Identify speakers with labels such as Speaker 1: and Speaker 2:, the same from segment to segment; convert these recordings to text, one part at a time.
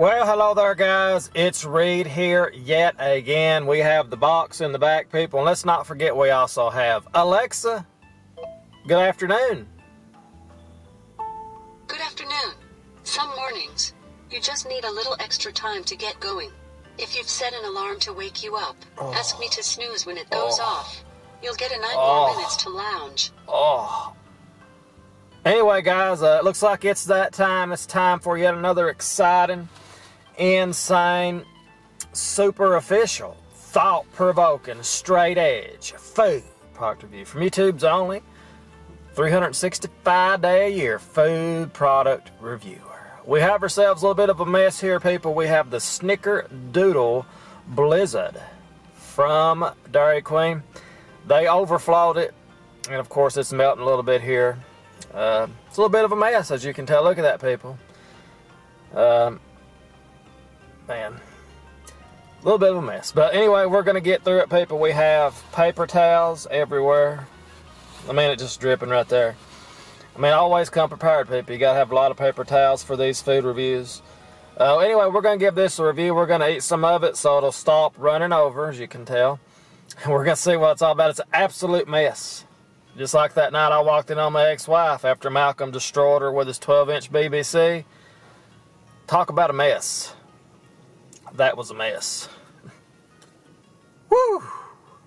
Speaker 1: Well, hello there, guys. It's Reed here yet again. We have the box in the back, people. And let's not forget we also have Alexa. Good afternoon.
Speaker 2: Good afternoon. Some mornings, you just need a little extra time to get going. If you've set an alarm to wake you up, ask me to snooze when it goes off. You'll get a 9 more minutes to lounge.
Speaker 1: Anyway, guys, it looks like it's that time. It's time for yet another exciting, insane, super official, thought-provoking, straight-edge food product review from YouTube's only 365-day-a-year food product reviewer. We have ourselves a little bit of a mess here, people. We have the Snickerdoodle Blizzard from Dairy Queen. They overflowed it, and of course it's melting a little bit here. It's a little bit of a mess, as you can tell. Look at that, people. Man, a little bit of a mess. But anyway, we're going to get through it, people. We have paper towels everywhere. I mean, it's just dripping right there. I mean, always come prepared, people. You got to have a lot of paper towels for these food reviews. Anyway, we're going to give this a review. We're going to eat some of it so it'll stop running over, as you can tell. And we're going to see what it's all about. It's an absolute mess. Just like that night I walked in on my ex-wife after Malcolm destroyed her with his 12-inch BBC. Talk about a mess. That was a mess. Woo!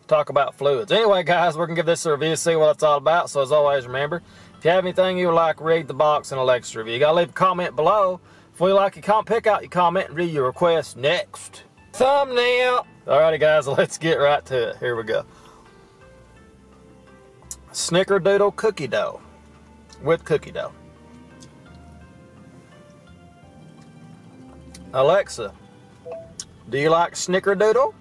Speaker 1: Talk about fluids. Anyway, guys, we're going to give this a review, see what it's all about. So, as always, remember, if you have anything you would like, read the box and Alexa review. You got to leave a comment below. If we like your comment, pick out your comment and read your request next. Thumbnail! Alrighty, guys, let's get right to it. Here we go. Snickerdoodle cookie dough with cookie dough. Alexa, do you like Snickerdoodle?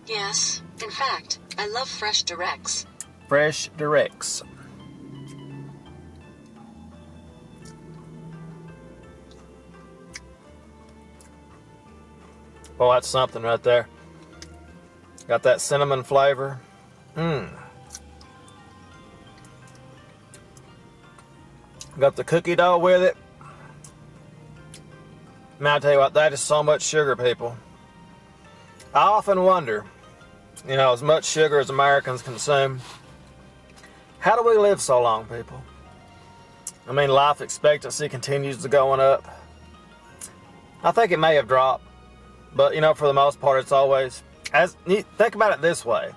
Speaker 2: Yes. In fact, I love fresh directs.
Speaker 1: Fresh directs. Oh, that's something right there. Got that cinnamon flavor. Got the cookie dough with it. Man, I tell you what, that is so much sugar, people. I often wonder, you know, as much sugar as Americans consume, how do we live so long, people? I mean, life expectancy continues to going up. I think it may have dropped, but, you know, for the most part, it's always, think about it this way.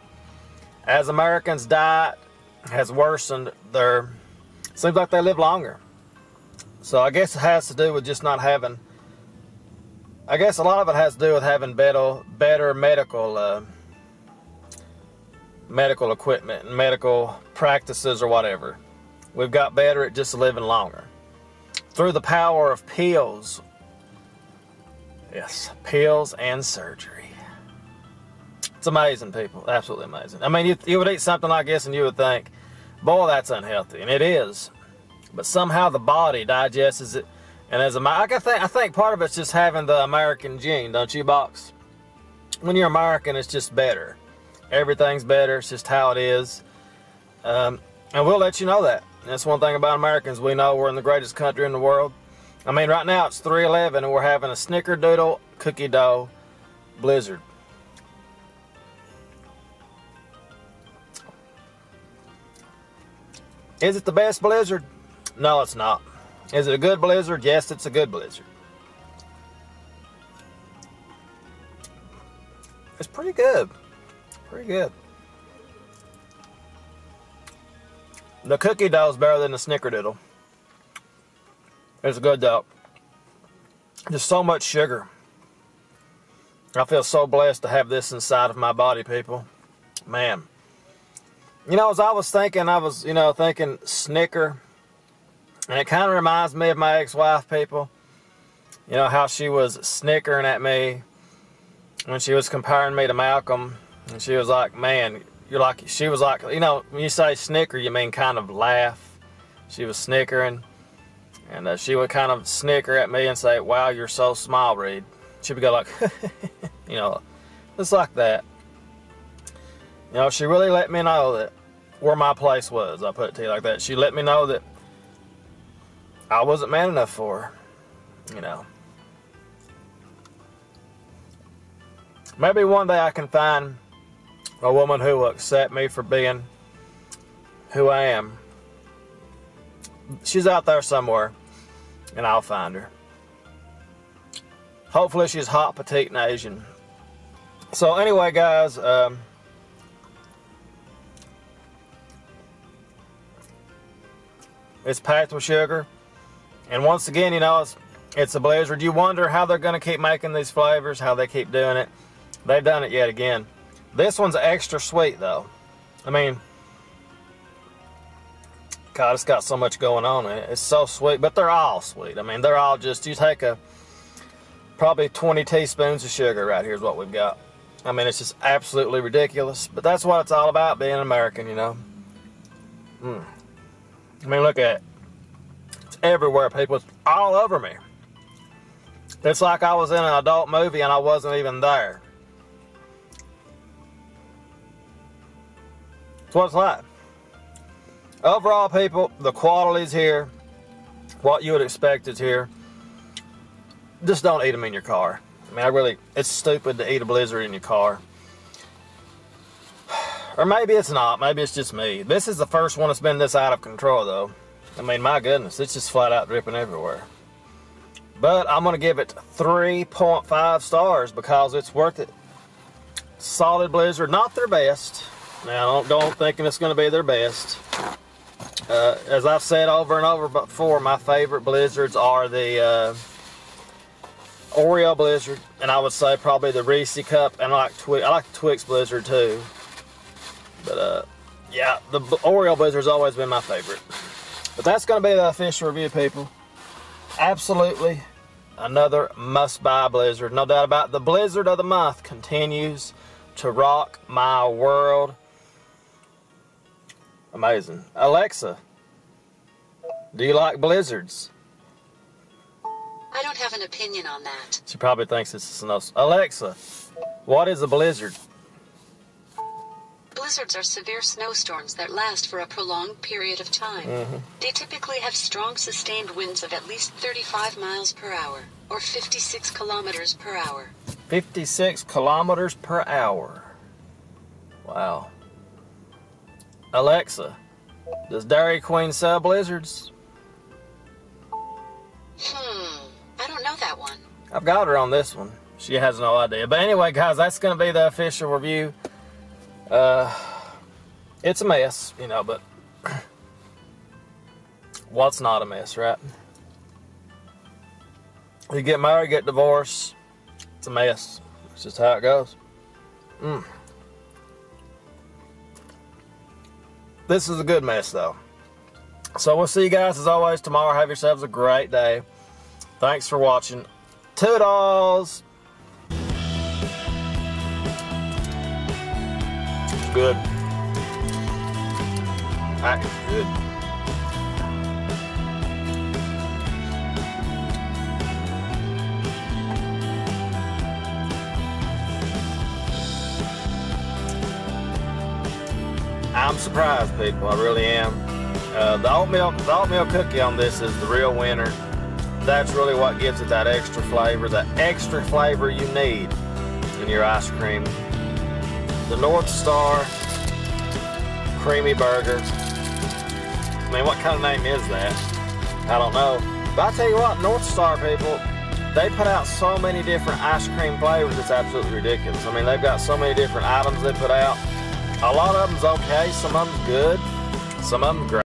Speaker 1: As Americans' diet has worsened, seems like they live longer. So I guess it has to do with just not having, I guess a lot of it has to do with having better medical equipment and medical practices or whatever. We've got better at just living longer. Through the power of pills. Yes, pills and surgery. It's amazing, people. Absolutely amazing. I mean, you would eat something like this and you would think, boy, that's unhealthy. And it is. But somehow the body digests it. And I think part of it's just having the American gene, don't you, Box? When you're American, it's just better. Everything's better. It's just how it is. And we'll let you know that. And that's one thing about Americans. We know we're in the greatest country in the world. I mean, right now it's 3:11 and we're having a Snickerdoodle cookie dough blizzard. Is it the best blizzard? No, it's not. Is it a good blizzard? Yes, it's a good blizzard. It's pretty good. Pretty good. The cookie dough is better than the Snickerdoodle. It's a good dough. Just so much sugar. I feel so blessed to have this inside of my body, people. Man. You know, as I was thinking, thinking Snicker. And it kind of reminds me of my ex-wife, people. You know, how she was snickering at me when she was comparing me to Malcolm. And she was like, man, she was like, you know, when you say snicker, you mean kind of laugh. She was snickering. And she would kind of snicker at me and say, wow, you're so small, Reed. She would go like, you know, just like that. You know, she really let me know that where my place was. I'll put it to you like that. She let me know that I wasn't man enough for her, you know. Maybe one day I can find a woman who will accept me for being who I am. She's out there somewhere, and I'll find her. Hopefully she's hot, petite, and Asian. So anyway, guys, it's packed with sugar. And once again, you know, it's a Blizzard. You wonder how they're going to keep making these flavors, how they keep doing it. They've done it yet again. This one's extra sweet, though. I mean, God, it's got so much going on in it. It's so sweet, but they're all sweet. I mean, they're all just, you take probably 20 teaspoons of sugar right here is what we've got. I mean, it's just absolutely ridiculous. But that's what it's all about, being American, you know. I mean, look at it. It's everywhere, people. It's all over me. It's like I was in an adult movie and I wasn't even there. That's what it's like. Overall, people, the quality's here. What you would expect is here. Just don't eat them in your car. I mean, it's stupid to eat a Blizzard in your car. Or maybe it's not. Maybe it's just me. This is the first one that's been this out of control, though. I mean, my goodness, it's just flat out dripping everywhere. But I'm going to give it 3.5 stars because it's worth it. Solid Blizzard, not their best. Now, don't thinking it's going to be their best. As I've said over and over before, my favorite Blizzards are the Oreo Blizzard, and I would say probably the Reese Cup, and I like the Twix Blizzard too. But yeah, the Oreo Blizzard's always been my favorite. But that's going to be the official review, people. Absolutely another must-buy Blizzard. No doubt about it. The Blizzard of the month continues to rock my world. Amazing. Alexa, do you like Blizzards?
Speaker 2: I don't have an opinion on that.
Speaker 1: She probably thinks it's a snow. Alexa, what is a blizzard?
Speaker 2: Blizzards are severe snowstorms that last for a prolonged period of time. They typically have strong sustained winds of at least 35 miles per hour, or 56 kilometers per hour.
Speaker 1: 56 kilometers per hour. Wow. Alexa, does Dairy Queen sell Blizzards?
Speaker 2: I don't know that one.
Speaker 1: I've got her on this one. She has no idea. But anyway, guys, that's going to be the official review. It's a mess, you know, but what's not a mess, right? You get married, get divorced, it's a mess. It's just how it goes. This is a good mess, though. So we'll see you guys, as always, tomorrow. Have yourselves a great day. Thanks for watching. Toodles! Good. That is good. I'm surprised, people. I really am. The oatmeal cookie on this is the real winner. That's really what gives it that extra flavor you need in your ice cream. The North Star Creamy Burger. I mean, what kind of name is that? I don't know. But I tell you what, North Star, people, they put out so many different ice cream flavors, it's absolutely ridiculous. I mean, they've got so many different items they put out. A lot of them's okay, some of them's good, some of them great.